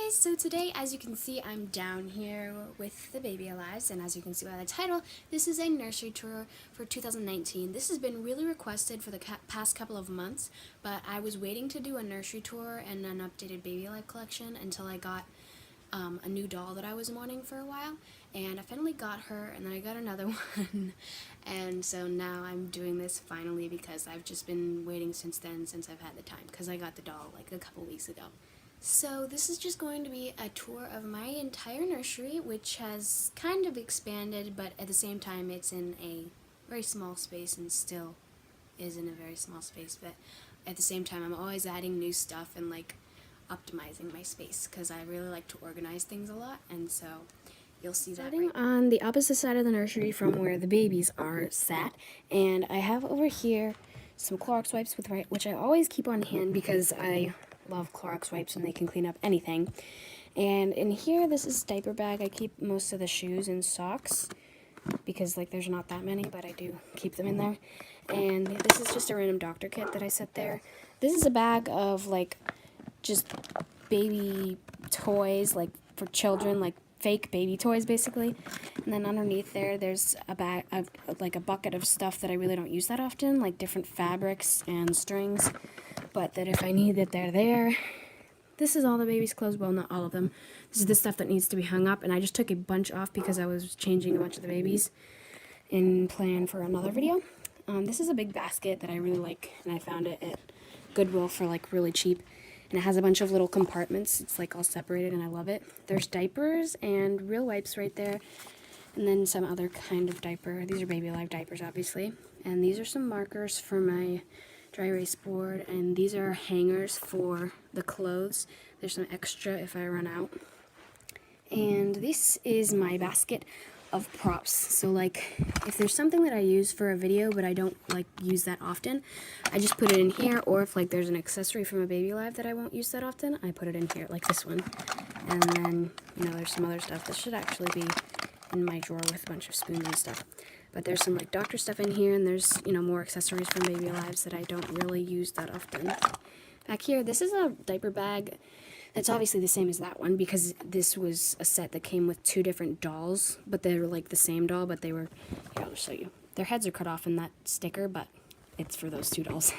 guys, so today, as you can see, I'm down here with the baby alives, and as you can see by the title, this is a nursery tour for 2019. This has been really requested for the past couple of months, but I was waiting to do a nursery tour and an updated baby alive collection until I got a new doll that I was wanting for a while, and I finally got her, and then I got another one, and so now I'm doing this finally because I've just been waiting since then, since I've had the time, because I got the doll like a couple weeks ago. So this is just going to be a tour of my entire nursery, which has kind of expanded, but at the same time it's in a very small space and still is in a very small space, but at the same time I'm always adding new stuff and like optimizing my space because I really like to organize things a lot, and so you'll see that right on the opposite side of the nursery from where the babies are sat. And I have over here some Clorox wipes which I always keep on hand because I love Clorox wipes and they can clean up anything. And in here, this is diaper bag. I keep most of the shoes and socks because like there's not that many, but I do keep them in there. And this is just a random doctor kit that I set there. This is a bag of like just baby toys, like for children, like fake baby toys basically. And then underneath there's a bag of like a bucket of stuff that I really don't use that often, like different fabrics and strings, but that if I need it, they're there. This is all the baby's clothes, well, not all of them. This is the stuff that needs to be hung up, and I just took a bunch off because I was changing a bunch of the babies in plan for another video. This is a big basket that I really like, and I found it at Goodwill for like really cheap. And it has a bunch of little compartments. It's like all separated, and I love it. There's diapers and real wipes right there, and then some other kind of diaper. These are baby alive diapers, obviously. And these are some markers for my dry erase board, and these are hangers for the clothes. There's some extra if I run out. And this is my basket of props. So like if there's something that I use for a video but I don't like use that often, I just put it in here, or if like there's an accessory from a baby alive that I won't use that often, I put it in here, like this one. And then, you know, there's some other stuff. This should actually be in my drawer with a bunch of spoons and stuff. But there's some like doctor stuff in here, and there's, you know, more accessories from baby alives that I don't really use that often. Back here, this is a diaper bag. It's obviously the same as that one because this was a set that came with two different dolls, but they were like the same doll, but they were, here, I'll show you. Their heads are cut off in that sticker, but it's for those two dolls.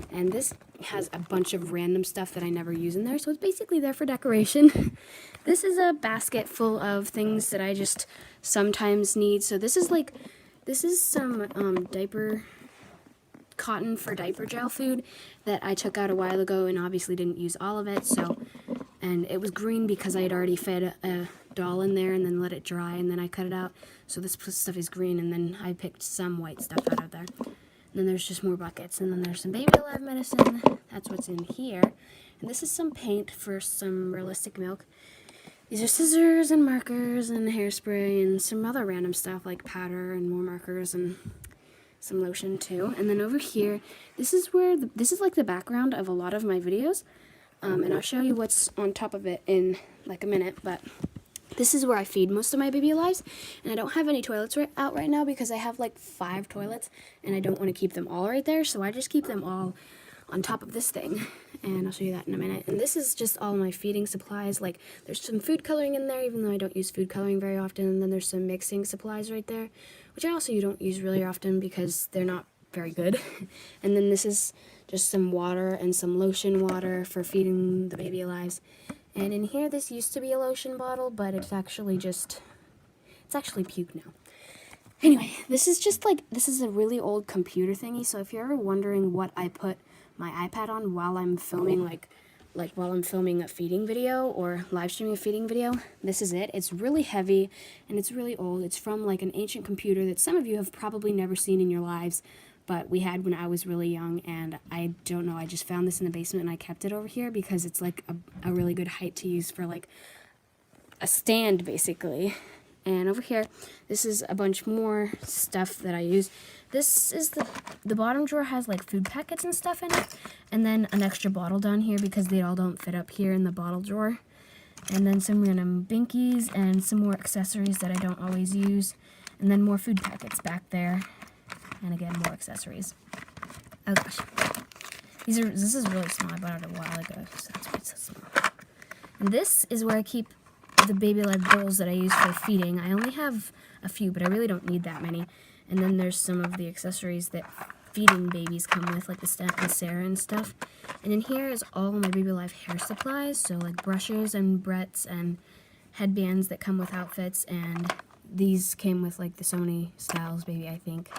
And this has a bunch of random stuff that I never use in there, so it's basically there for decoration. This is a basket full of things that I just sometimes need. So this is some diaper cotton for diaper gel food that I took out a while ago and obviously didn't use all of it, so, and it was green because I had already fed a doll in there and then let it dry and then I cut it out, so this stuff is green, and then I picked some white stuff out of there. And then there's just more buckets, and then there's some baby alive medicine. That's what's in here. And this is some paint for some realistic milk. These are scissors and markers and hairspray and some other random stuff like powder and more markers and some lotion too. And then over here, this is where this is like the background of a lot of my videos, and I'll show you what's on top of it in like a minute, but this is where I feed most of my baby alives, and I don't have any toilets out right now because I have like 5 toilets and I don't want to keep them all right there, so I just keep them all on top of this thing, and I'll show you that in a minute. And this is just all my feeding supplies. Like there's some food coloring in there, even though I don't use food coloring very often, and then there's some mixing supplies right there, which I also don't use really often because they're not very good. And then this is just some water and some lotion water for feeding the baby alives. And in here, this used to be a lotion bottle, but it's actually puke now. Anyway, this is a really old computer thingy, so if you're ever wondering what I put my iPad on while I'm filming, like while I'm filming a feeding video or live streaming a feeding video, this is it. It's really heavy and it's really old. It's from like an ancient computer that some of you have probably never seen in your lives, but we had when I was really young, and I don't know, I just found this in the basement and I kept it over here because it's like a really good height to use for like a stand basically. And over here, this is a bunch more stuff that I use. This is the bottom drawer has like food packets and stuff in it, and then an extra bottle down here because they all don't fit up here in the bottle drawer. And then some random binkies and some more accessories that I don't always use, and then more food packets back there, and again more accessories. Oh gosh, this is really small. I bought it a while ago, so that's why it's so small. And this is where I keep the Baby Alive bowls that I use for feeding. I only have a few, but I really don't need that many. And then there's some of the accessories that feeding babies come with, like the Sarah and stuff. And in here is all my Baby Alive hair supplies, so like brushes and brettes and headbands that come with outfits, and these came with like the Sony Styles baby, I think.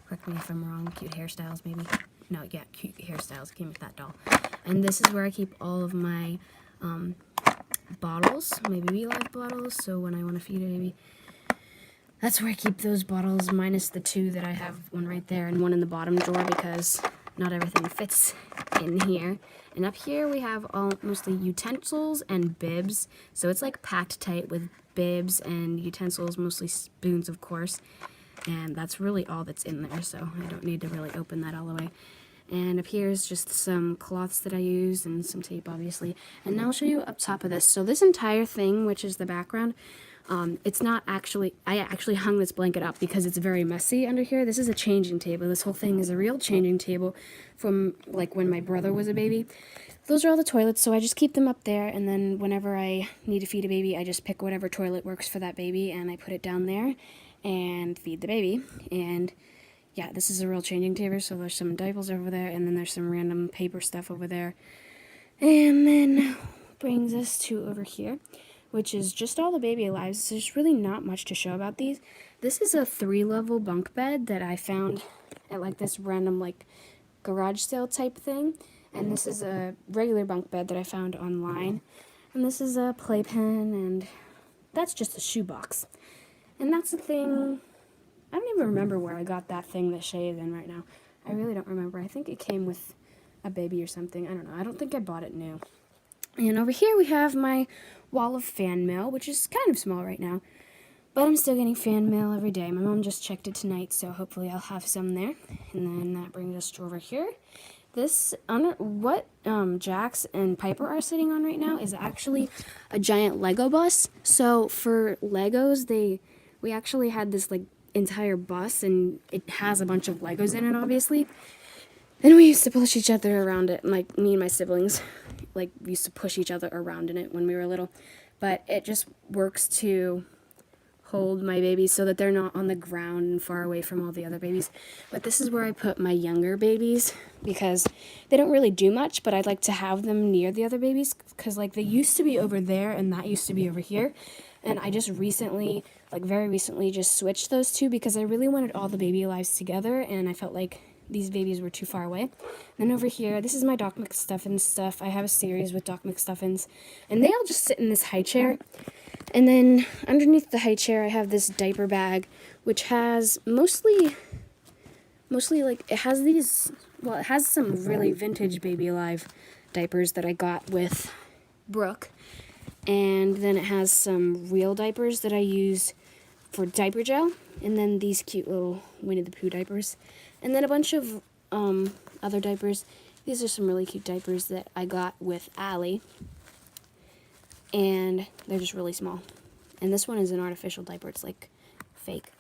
Correct me if I'm wrong. Cute hairstyles, maybe. No, yeah, cute hairstyles came with that doll. And this is where I keep all of my bottles, my Baby Alive bottles, so when I want to feed a baby, that's where I keep those bottles, minus the two that I have, one right there and one in the bottom drawer, because not everything fits in here. And up here we have all mostly utensils and bibs, so it's like packed tight with bibs and utensils, mostly spoons, of course. And that's really all that's in there, so I don't need to really open that all the way. And up here is just some cloths that I use and some tape, obviously. And now I'll show you up top of this. So this entire thing, which is the background, it's not actually, I actually hung this blanket up because it's very messy under here. This is a changing table. This whole thing is a real changing table from like when my brother was a baby. Those are all the toilets, so I just keep them up there, and then whenever I need to feed a baby, I just pick whatever toilet works for that baby, and I put it down there and feed the baby. And yeah, this is a real changing table, so there's some diapers over there, and then there's some random paper stuff over there. And then brings us to over here, which is just all the Baby Alives. There's really not much to show about these. This is a 3-level bunk bed that I found at like this random like garage sale type thing. And this is a regular bunk bed that I found online. And this is a playpen, and that's just a shoebox. And that's the thing, I don't even remember where I got that thing that Shay is in right now. I really don't remember. I think it came with a baby or something. I don't know. I don't think I bought it new. And over here we have my wall of fan mail, which is kind of small right now. But I'm still getting fan mail every day. My mom just checked it tonight, so hopefully I'll have some there. And then that brings us to over here. This, what Jax and Piper are sitting on right now is actually a giant Lego bus. So for Legos, we actually had this like entire bus, and it has a bunch of Legos in it, obviously. And we used to push each other around it, like me and my siblings, like we used to push each other around in it when we were little. But it just works to hold my babies so that they're not on the ground and far away from all the other babies. But this is where I put my younger babies, because they don't really do much, but I'd like to have them near the other babies, because like they used to be over there and that used to be over here. And I just recently, like very recently, just switched those two because I really wanted all the Baby Alives together, and I felt like these babies were too far away. Then over here, this is my Doc McStuffins stuff. I have a series with Doc McStuffins, and they all just sit in this high chair. And then underneath the high chair, I have this diaper bag, which has mostly like, it has these, well, it has some really vintage Baby Alive diapers that I got with Brooke. And then it has some real diapers that I use for diaper gel. And then these cute little Winnie the Pooh diapers. And then a bunch of other diapers. These are some really cute diapers that I got with Allie. And they're just really small. And this one is an artificial diaper. It's like fake.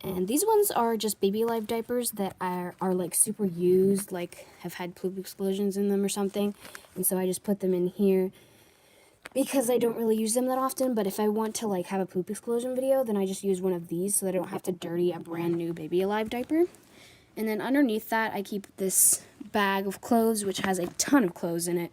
And these ones are just Baby Alive diapers that are like super used, like have had poop explosions in them or something. And so I just put them in here because I don't really use them that often. But if I want to like have a poop explosion video, then I just use one of these so that I don't have to dirty a brand new Baby Alive diaper. And then underneath that, I keep this bag of clothes, which has a ton of clothes in it.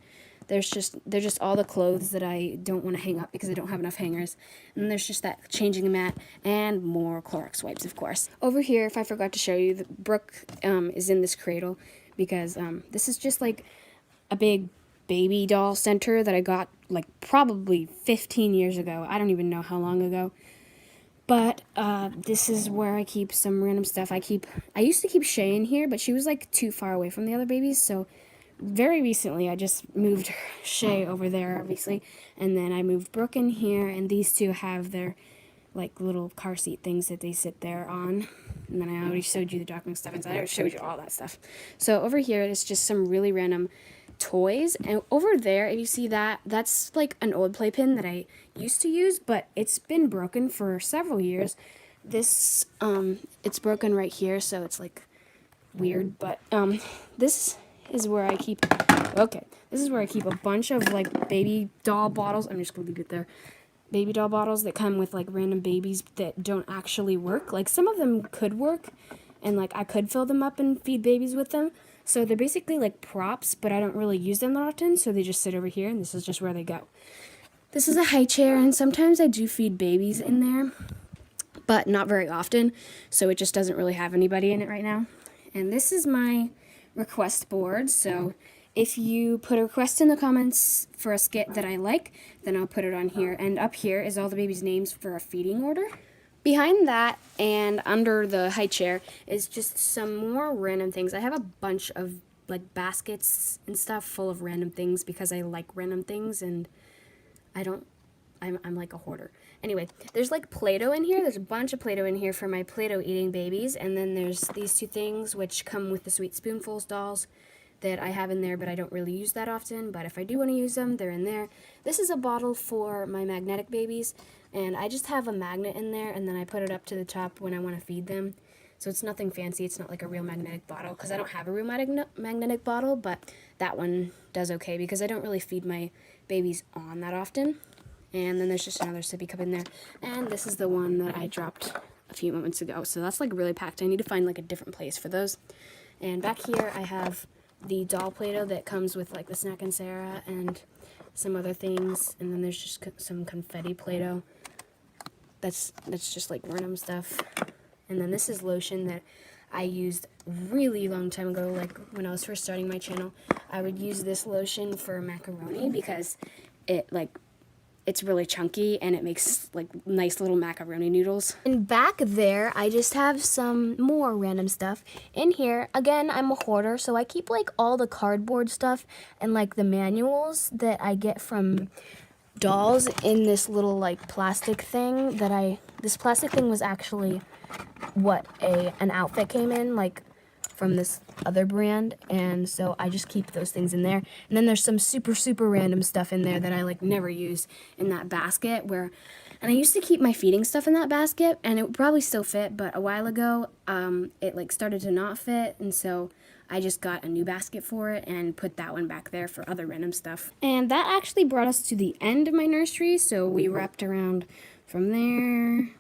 They're just all the clothes that I don't want to hang up because I don't have enough hangers. And then there's just that changing mat and more Clorox wipes, of course. Over here, if I forgot to show you, Brooke is in this cradle because this is just like a big baby doll center that I got like probably 15 years ago. I don't even know how long ago. But this is where I keep some random stuff. I used to keep Shay in here, but she was like too far away from the other babies, so very recently I just moved Shay over there, obviously, and then I moved Brooke in here, and these two have their like little car seat things that they sit there on. And then I already showed you the Doc McStuffins. I already showed you all that stuff. So over here it's just some really random toys, and over there, if you see that, that's like an old playpen that I used to use, but it's been broken for several years. This it's broken right here, so it's like weird, but this is where I keep, okay, this is where I keep a bunch of like baby doll bottles. I'm just going to leave it there. Baby doll bottles that come with like random babies that don't actually work. Like some of them could work and like I could fill them up and feed babies with them. So they're basically like props, but I don't really use them that often. So they just sit over here and this is just where they go. This is a high chair and sometimes I do feed babies in there, but not very often. So it just doesn't really have anybody in it right now. And this is my request board. So if you put a request in the comments for a skit that I like, then I'll put it on here. And up here is all the babies' names for a feeding order. Behind that and under the high chair is just some more random things. I have a bunch of like baskets and stuff full of random things because I like random things and I'm like a hoarder. Anyway, there's like Play-Doh in here. There's a bunch of Play-Doh in here for my Play-Doh eating babies. And then there's these two things which come with the Sweet Spoonfuls dolls that I have in there, but I don't really use that often. But if I do want to use them, they're in there. This is a bottle for my magnetic babies. And I just have a magnet in there, and then I put it up to the top when I want to feed them. So it's nothing fancy. It's not like a real magnetic bottle, because I don't have a real magnetic bottle, but that one does okay, because I don't really feed my babies on that often. And then there's just another sippy cup in there. And this is the one that I dropped a few moments ago. So that's like really packed. I need to find like a different place for those. And back here I have the doll Play-Doh that comes with like the Snack and Sarah and some other things. And then there's just some confetti Play-Doh. That's just like random stuff. And then this is lotion that I used really long time ago, like when I was first starting my channel. I would use this lotion for macaroni because it's really chunky and it makes like nice little macaroni noodles. And back there, I just have some more random stuff. In here, again, I'm a hoarder, so I keep like all the cardboard stuff and like the manuals that I get from dolls in this little like plastic thing that this plastic thing was actually what an outfit came in, like from this other brand, and so I just keep those things in there. And then there's some super random stuff in there that I like never use in that basket and I used to keep my feeding stuff in that basket and it would probably still fit, but a while ago it like started to not fit, and so I just got a new basket for it and put that one back there for other random stuff. And that actually brought us to the end of my nursery, so we wrapped around from there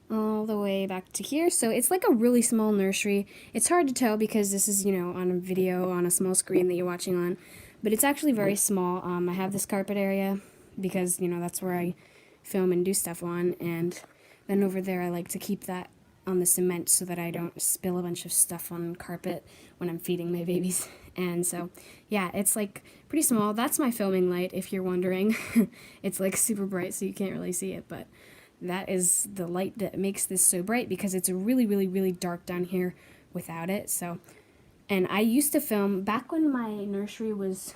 all the way back to here. So it's like a really small nursery. It's hard to tell because this is, on a video on a small screen that you're watching on, but it's actually very small. I have this carpet area because, that's where I film and do stuff on, and then over there I like to keep that on the cement so that I don't spill a bunch of stuff on carpet when I'm feeding my babies. And so, yeah, it's like pretty small. That's my filming light, if you're wondering. It's like super bright so you can't really see it, but that is the light that makes this so bright because it's really dark down here without it. So, and I used to film back when my nursery was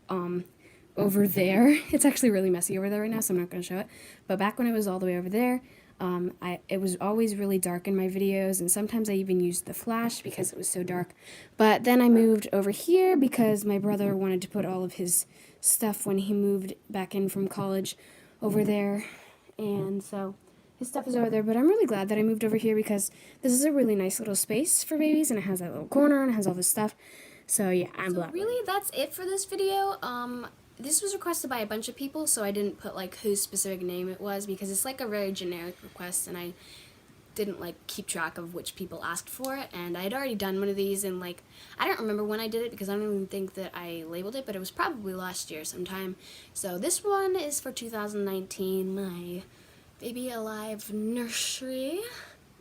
over there. It's actually really messy over there right now, so I'm not going to show it. But back when it was all the way over there, it was always really dark in my videos, and sometimes I even used the flash because it was so dark. But then I moved over here because my brother wanted to put all of his stuff when he moved back in from college over there, and so his stuff is over there. But I'm really glad that I moved over here because this is a really nice little space for babies, and it has that little corner and it has all this stuff. So yeah, I'm glad. Really, that's it for this video. This was requested by a bunch of people, so I didn't put like whose specific name it was because it's like a very generic request, and I didn't like keep track of which people asked for it. And I had already done one of these, and like I don't remember when I did it because I don't even think that I labeled it, but it was probably last year sometime. So this one is for 2019, my Baby Alive nursery.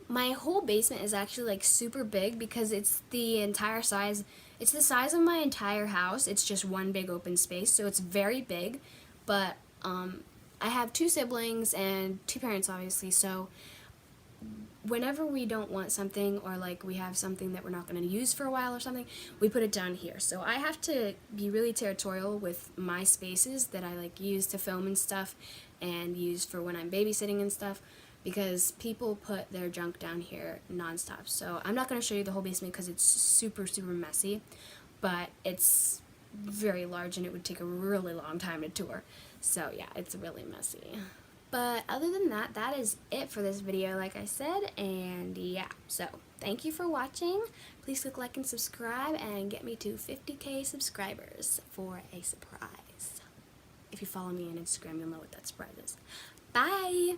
My whole basement is actually like super big because it's the entire size. It's the size of my entire house. It's just one big open space, so it's very big. But I have 2 siblings and 2 parents, obviously, so whenever we don't want something or like we have something that we're not going to use for a while or something, we put it down here. So I have to be really territorial with my spaces that I like use to film and stuff and use for when I'm babysitting and stuff, because people put their junk down here nonstop. So I'm not going to show you the whole basement because it's super messy, but it's very large and it would take a really long time to tour. So yeah, it's really messy. But other than that, that is it for this video, like I said, and yeah, so thank you for watching. Please click like and subscribe and get me to 50K subscribers for a surprise. If you follow me on Instagram, you'll know what that surprise is. Bye!